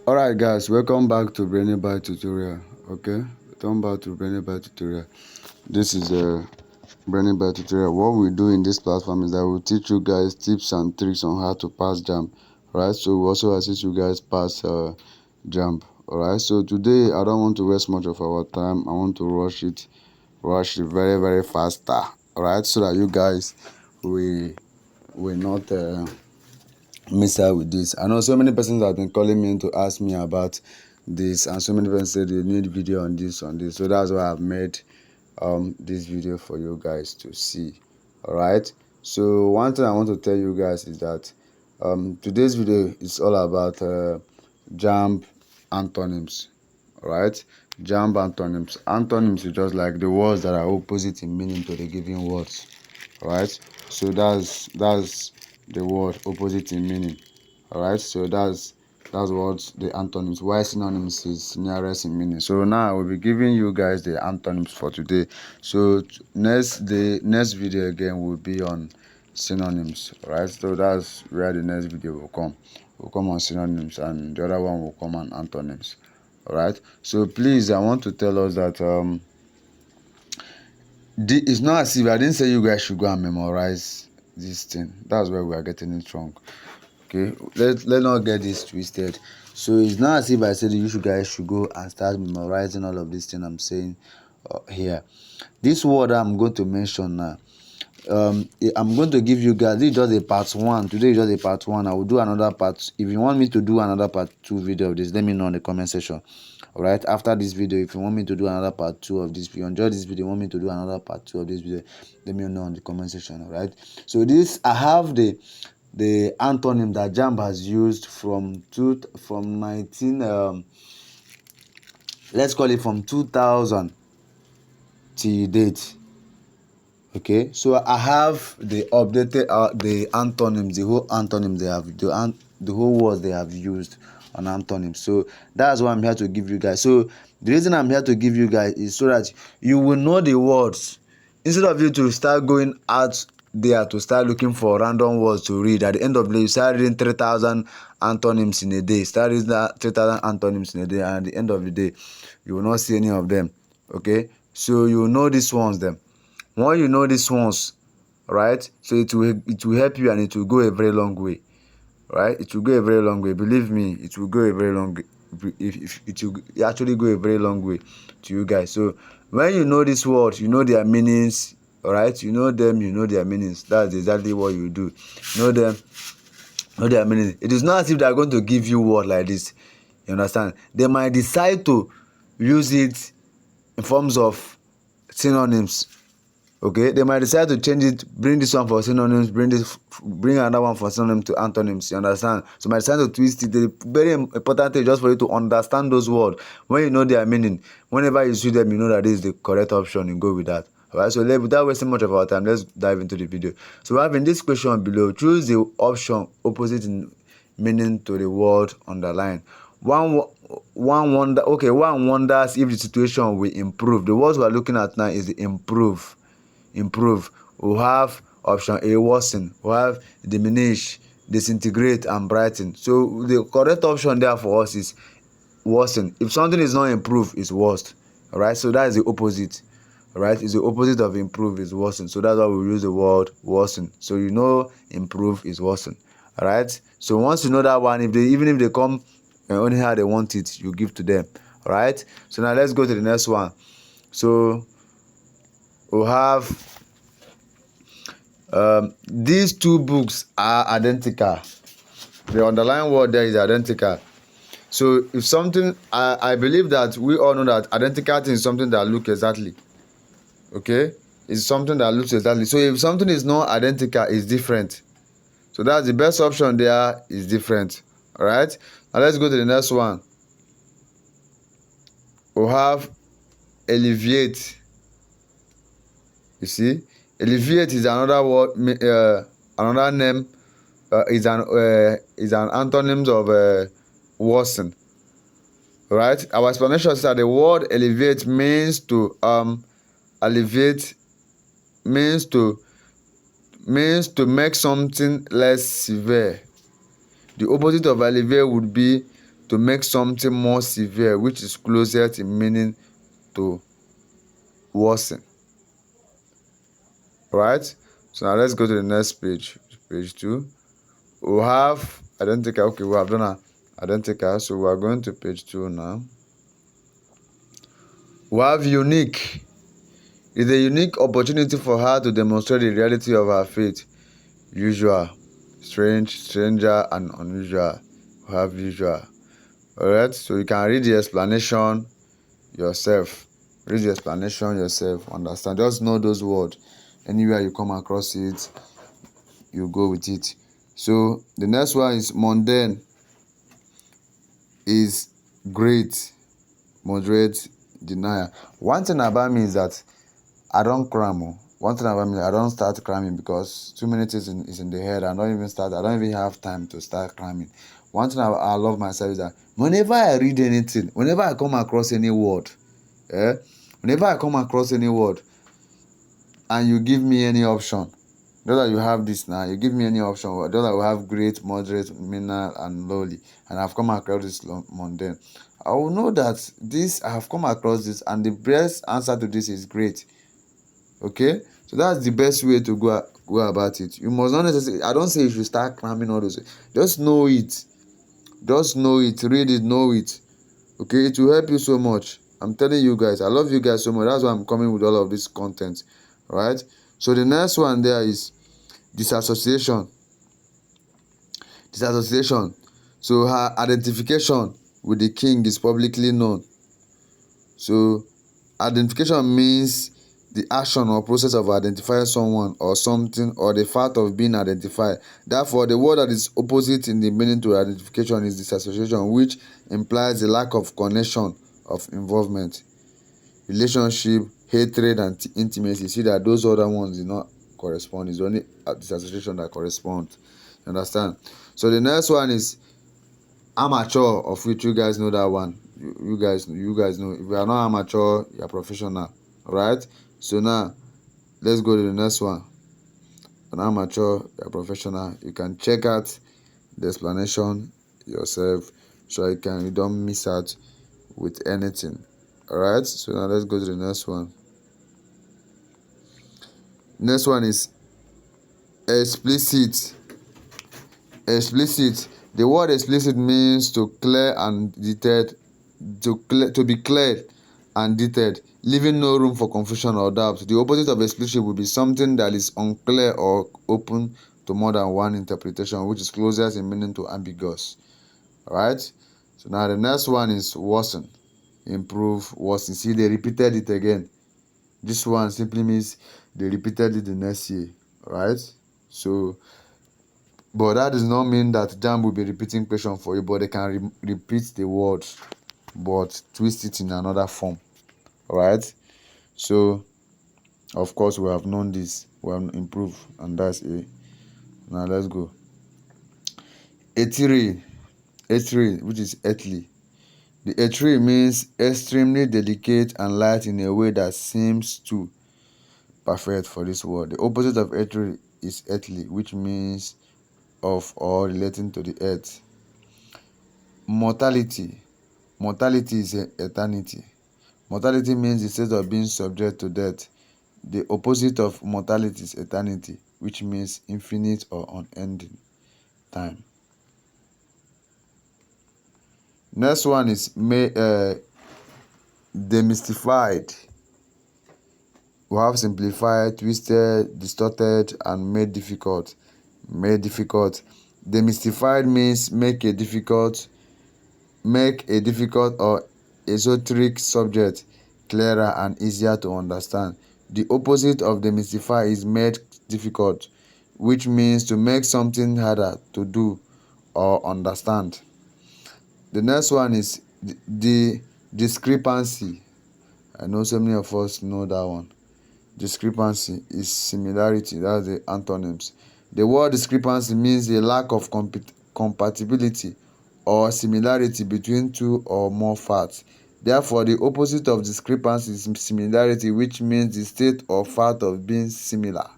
Alright guys, welcome back to Brainybite tutorial. Okay, welcome back to Brainybite tutorial. This is a Brainybite tutorial. What we do in this platform is that we'll teach you guys tips and tricks on how to pass Jamb. Right, so we also assist you guys pass Jamb. Alright, so today I don't want to waste much of our time. I want to rush it very faster. Alright, so that you guys will not miss out with this. I know so many persons have been calling me to ask me about this, and so many persons said they need video on this. So that's why I've made this video for you guys to see. All right, so one thing I want to tell you guys is that today's video is all about Jamb antonyms. All right, Jamb antonyms. Antonyms is just like the words that are opposite in meaning to the given words. All right, so that's the word opposite in meaning. All right, so that's what the antonyms. Why synonyms is nearest in meaning. So now I will be giving you guys the antonyms for today. So the next video again will be on synonyms. All right, so that's where the next video will come. Will come on synonyms, and the other one will come on antonyms. All right, so please, I want to tell us that it's not as if I didn't say you guys should go and memorize this thing. That's where we are getting it wrong. Okay, let's not get this twisted. So it's not as if I said you guys should go and start memorizing all of this thing I'm saying here. This word I'm going to mention now, I'm going to give you guys, this is just a part 1. Today is just a part 1. I will do another part. If you want me to do another part 2 video of this, let me know in the comment section. All right, after this video, if you want me to do another part 2 of this, if you enjoy this video, want me to do another part 2 of this video, let me know in the comment section. All right, so this, I have the antonym that Jamb has used from 19 let's call it from 2000 till date. Okay, so I have the updated the antonyms, the whole antonyms they have, the whole words they have used on antonyms. So that's why I'm here to give you guys. So the reason I'm here to give you guys is so that you will know the words, instead of you to start going out there to start looking for random words to read. At the end of the day, you start reading 3,000 antonyms in a day. Start reading 3,000 antonyms in a day, and at the end of the day, you will not see any of them. Okay, so you will know these ones then. When you know these ones, right, so it will help you, and it will go a very long way. Right, it will go a very long way. Believe me, it will go a very long way. If it will actually go a very long way to you guys. So when you know these words, you know their meanings. All right, you know them, you know their meanings. That's exactly what you do. Know them, know their meanings. It is not as if they are going to give you word like this. You understand? They might decide to use it in forms of synonyms. Okay, they might decide to change it, bring this one for synonyms, bring another one for synonyms to antonyms. You understand? So might decide to twist it. The very important thing is just for you to understand those words. When you know their meaning, whenever you see them, you know that this is the correct option. You go with that. Alright, so without wasting much of our time, let's dive into the video. So we have in this question below, choose the option opposite in meaning to the word underlined. One wonders if the situation will improve. The words we are looking at now is the improve. We'll have option A, worsen. We'll have diminish, disintegrate, and brighten. So the correct option there for us is worsen. If something is not improved, it's worst. All right, so that is the opposite. All right, it's the opposite of improve is worsen. So that's why we use the word worsen. So you know improve is worsen. All right, so once you know that one, even if they come and only how they want it, you give to them. All right, so now let's go to the next one. So we'll have these two books are identical. The underlying word there is identical. So if something, I believe that we all know that identical thing is something that looks exactly. Okay, it's something that looks exactly. So if something is not identical, it's different. So that's the best option there, is different. All right, now let's go to the next one. We'll have alleviate. You see, alleviate is another word, another name, is an antonyms of worsen. Right, our explanation is that the word alleviate means to alleviate means to make something less severe. The opposite of alleviate would be to make something more severe, which is closest in meaning to worsen. Right? So now let's go to the next page, page 2. We have identical. Okay, we have done identical. So we are going to page 2 now. We have unique. It's a unique opportunity for her to demonstrate the reality of her faith. Usual, strange, stranger, and unusual. We have usual. Alright, so you can read the explanation yourself. Read the explanation yourself. Understand. Just know those words. Anywhere you come across it, you go with it. So the next one is mundane. Is great, moderate, denial. One thing about me is that I don't cram. One thing about me, I don't start cramming because too many things is in the head. I don't even have time to start cramming. One thing I love myself is that whenever I read anything, whenever I come across any word, whenever I come across any word, and you give me any option, know that you have this now, you give me any option, know that we have great, moderate, minor, and lowly, and I've come across this mundane, I will know that I have come across this, and the best answer to this is great. Okay, so that's the best way to go about it. You must not necessarily, I don't say you should start cramming all those. Just know it. Read it, know it. Okay, it will help you so much. I'm telling you guys, I love you guys so much. That's why I'm coming with all of this content. Right? So the next one there is disassociation. So her identification with the king is publicly known. So identification means the action or process of identifying someone or something, or the fact of being identified. Therefore, the word that is opposite in the meaning to identification is disassociation, which implies the lack of connection, of involvement, relationship, hatred, and intimacy. See that those other ones do not correspond. It's only disassociation that corresponds. You understand? So the next one is amateur, of which you guys know that one. You guys know. If you are not amateur, you are professional. Right? So now let's go to the next one. An amateur, you are professional. You can check out the explanation yourself, so you don't miss out with anything. Alright, so now let's go to the next one. Next one is explicit. The word explicit means to clear and detailed, to be cleared and detailed, leaving no room for confusion or doubt. The opposite of explicit would be something that is unclear or open to more than one interpretation, which is closest in meaning to ambiguous. Alright, so now the next one is worsen. Improve, worsen. See, they repeated it again. This one simply means they repeated it the next year. Right? So, but that does not mean that Jamb will be repeating question for you, but they can repeat the word, but twist it in another form. Alright? So, of course, we have known this. We have improved, and that's it. Now, let's go. Ethereal, which is earthly. The ethereal means extremely delicate and light in a way that seems too perfect for this word. The opposite of ethereal is earthly, which means of or relating to the earth. Mortality is eternity. Mortality means the state of being subject to death. The opposite of mortality is eternity, which means infinite or unending time. Next one is demystified. We have simplified, twisted, distorted, and made difficult. Demystified means make a difficult or esoteric subject clearer and easier to understand. The opposite of demystify is made difficult, which means to make something harder to do or understand. The next one is the discrepancy. I know so many of us know that one. Discrepancy is similarity. That's the antonyms. The word discrepancy means a lack of compatibility or similarity between two or more facts. Therefore, the opposite of discrepancy is similarity, which means the state or fact of being similar.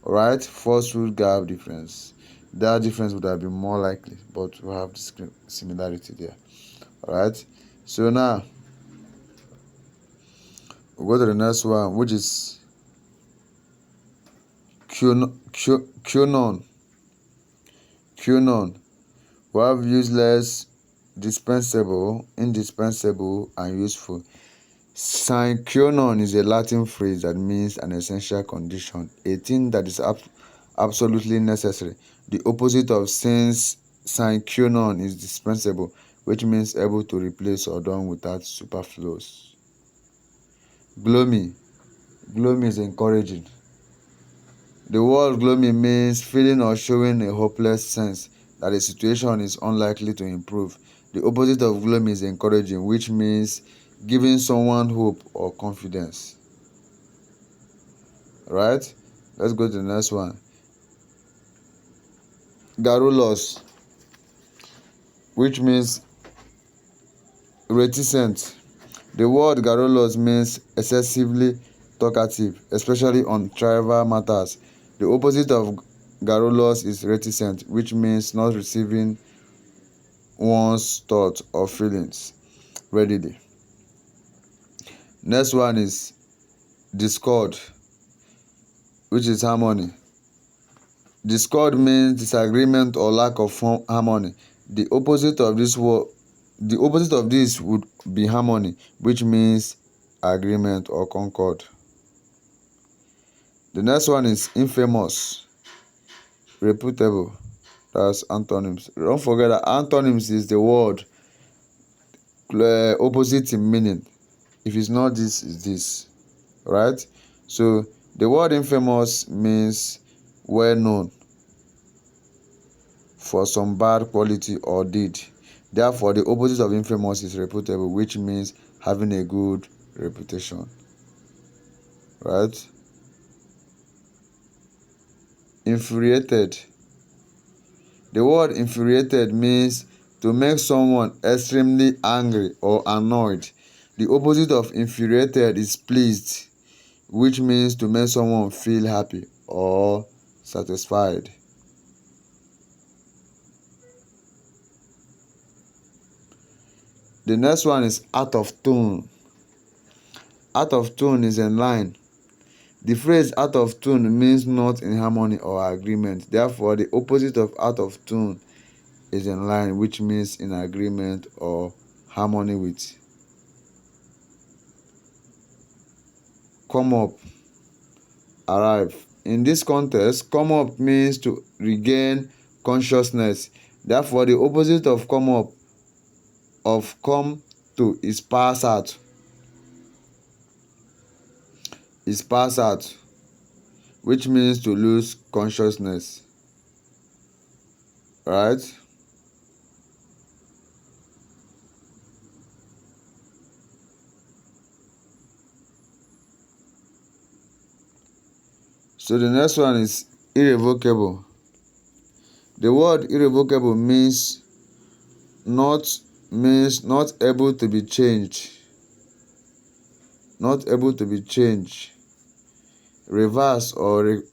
Alright, falsehood, gap, difference. That difference would have been more likely, but we have this similarity there. Alright, so now we'll go to the next one, which is Qone. We have useless, dispensable, indispensable, and useful. Sine Qone is a Latin phrase that means an essential condition, a thing that is absolutely necessary. The opposite of sine Qone is dispensable, which means able to replace or done without superfluous. Gloomy is encouraging. The word gloomy means feeling or showing a hopeless sense that a situation is unlikely to improve. The opposite of gloomy is encouraging, which means giving someone hope or confidence. Right? Let's go to the next one. Garos, which means reticent. The word Garos means excessively talkative, especially on trivial matters. The opposite of Garos is reticent, which means not receiving one's thoughts or feelings readily. Next one is discord, which is harmony. Discord means disagreement or lack of harmony. The opposite of this would be harmony, which means agreement or concord. The next one is infamous, reputable. That's antonyms. Don't forget that antonyms is the word opposite in meaning. If it's not this, it's this. Right? So the word infamous means well known for some bad quality or deed. Therefore, the opposite of infamous is reputable, which means having a good reputation. Right? Infuriated. The word infuriated means to make someone extremely angry or annoyed. The opposite of infuriated is pleased, which means to make someone feel happy or satisfied. The next one is out of tune. Out of tune is in line. The phrase out of tune means not in harmony or agreement. Therefore, the opposite of out of tune is in line, which means in agreement or harmony with. Come up, arrive. In this context, come up means to regain consciousness. Therefore, the opposite of come up, of come to, is pass out. Is pass out, which means to lose consciousness. Right? So the next one is irrevocable. The word irrevocable means not able to be changed. Not able to be changed, reversed, or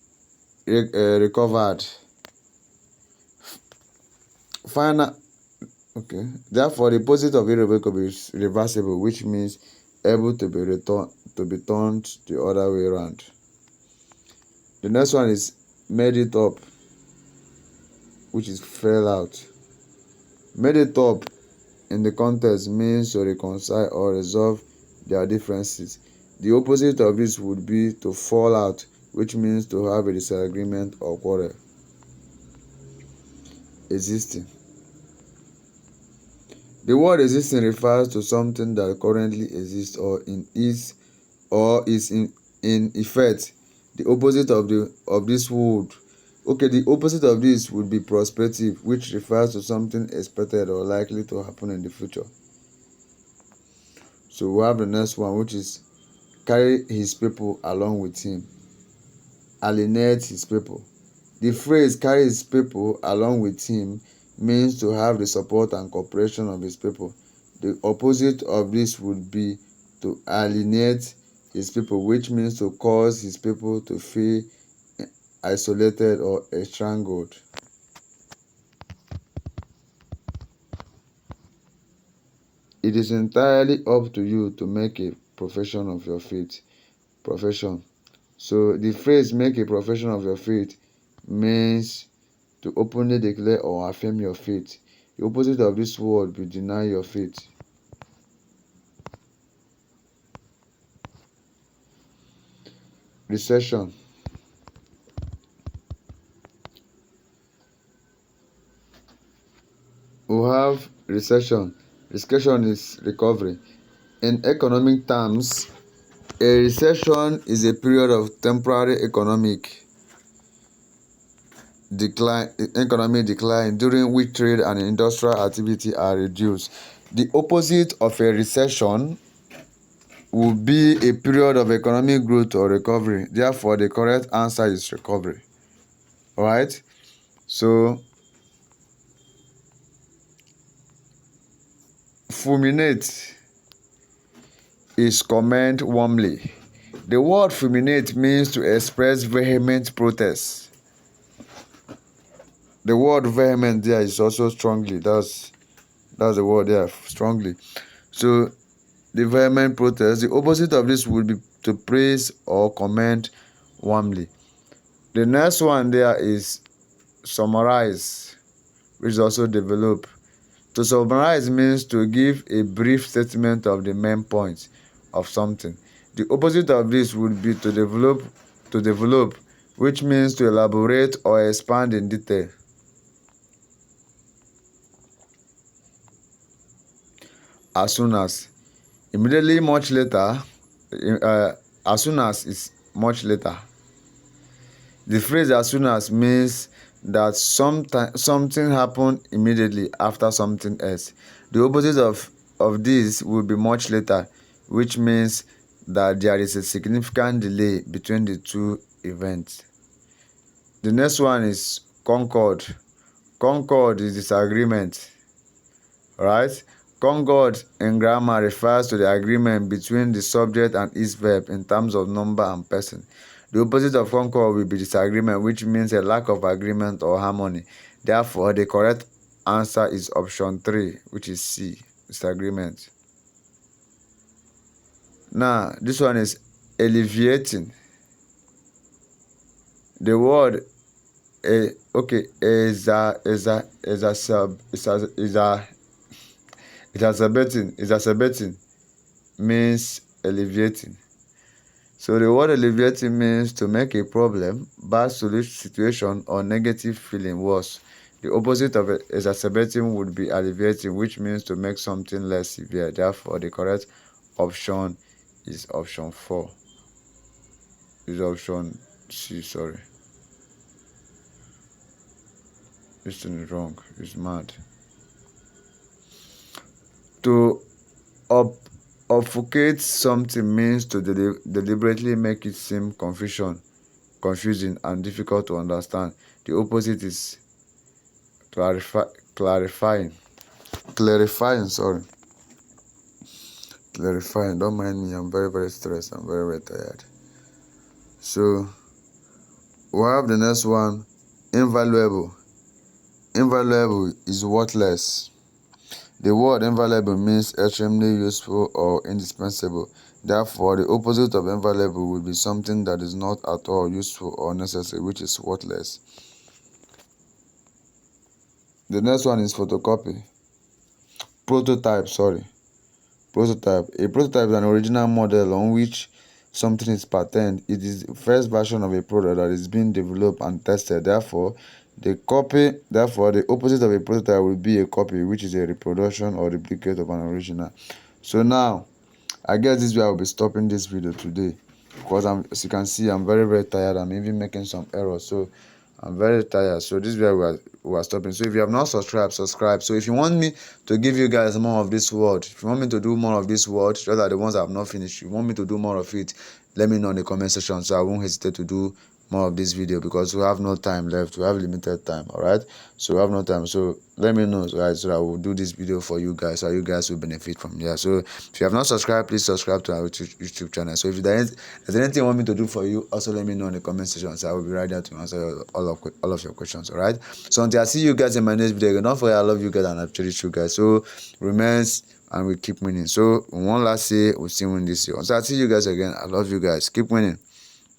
recovered. Final. Okay. Therefore, the opposite of irrevocable is reversible, which means able to be turned the other way around. The next one is made it up, which is fell out. Made it up in the context means to reconcile or resolve their differences. The opposite of this would be to fall out, which means to have a disagreement or quarrel. Existing. The word existing refers to something that currently exists or is in effect. The opposite of this would be prospective, which refers to something expected or likely to happen in the future. So we have the next one, which is carry his people along with him. Alienate his people. The phrase carry his people along with him means to have the support and cooperation of his people. The opposite of this would be to alienate his people, which means to cause his people to feel isolated or estranged. it is entirely up to you to make a profession of your faith. Profession. So the phrase make a profession of your faith means to openly declare or affirm your faith. The opposite of this word will deny your faith. Recession. We have recession. Recession is recovery. In economic terms, a recession is a period of temporary economic decline during which trade and industrial activity are reduced. The opposite of a recession would be a period of economic growth or recovery. Therefore, the correct answer is recovery. Alright? So, fulminate is comment warmly. The word fulminate means to express vehement protest. The word vehement there is also strongly. That's the word there, strongly. So, the vehement protest, the opposite of this would be to praise or comment warmly. The next one there is summarize, which is also develop. To summarize means to give a brief statement of the main points of something. The opposite of this would be to develop, which means to elaborate or expand in detail. As soon as, immediately, much later, as soon as is much later. The phrase as soon as means that something happened immediately after something else. The opposite of this will be much later, which means that there is a significant delay between the two events. The next one is Concord. Concord is disagreement. Right? Concord in grammar refers to the agreement between the subject and its verb in terms of number and person. The opposite of concord will be disagreement, which means a lack of agreement or harmony. Therefore, the correct answer is option 3, which is C, disagreement. Now, this one is alleviating. The word exacerbating means alleviating. So the word alleviating means to make a problem, bad situation, or negative feeling worse. The opposite of exacerbating would be alleviating, which means to make something less severe. Therefore, the correct option is option 4. Is option C, sorry. This thing is wrong. It's mad. To obfuscate something means to deliberately make it seem confusing and difficult to understand. The opposite is clarifying. Don't mind me, I'm very, very stressed. I'm very, very tired. So, we have the next one, invaluable. Invaluable is worthless. The word invaluable means extremely useful or indispensable. Therefore, the opposite of invaluable would be something that is not at all useful or necessary, which is worthless. The next one is photocopy. Prototype. A prototype is an original model on which something is patented. It is the first version of a product that is being developed and tested. Therefore, the opposite of a prototype will be a copy, which is a reproduction or duplicate of an original. So now, I guess this is where I will be stopping this video today, because as you can see, I'm very, very tired. I'm even making some errors, so I'm very tired. So this is where we are stopping. So if you have not subscribed, subscribe. So if you want me to give you guys more of this word, if you want me to do more of this word, those are the ones I have not finished. If you want me to do more of it, let me know in the comment section, so I won't hesitate to do more of this video, because we have no time left. We have limited time. All right, so we have no time. So let me know, guys, so I will do this video for you guys, so you guys will benefit from there. So if you have not subscribed, please subscribe to our YouTube channel. So if there's anything you want me to do for you, also let me know in the comment section, so I will be right there to answer all of your questions. All right, so until I see you guys in my next video, don't forget I love you guys and I cherish you guys. So remains and we keep winning. So one last say, we'll still win this year. So I'll see you guys again. I love you guys. Keep winning.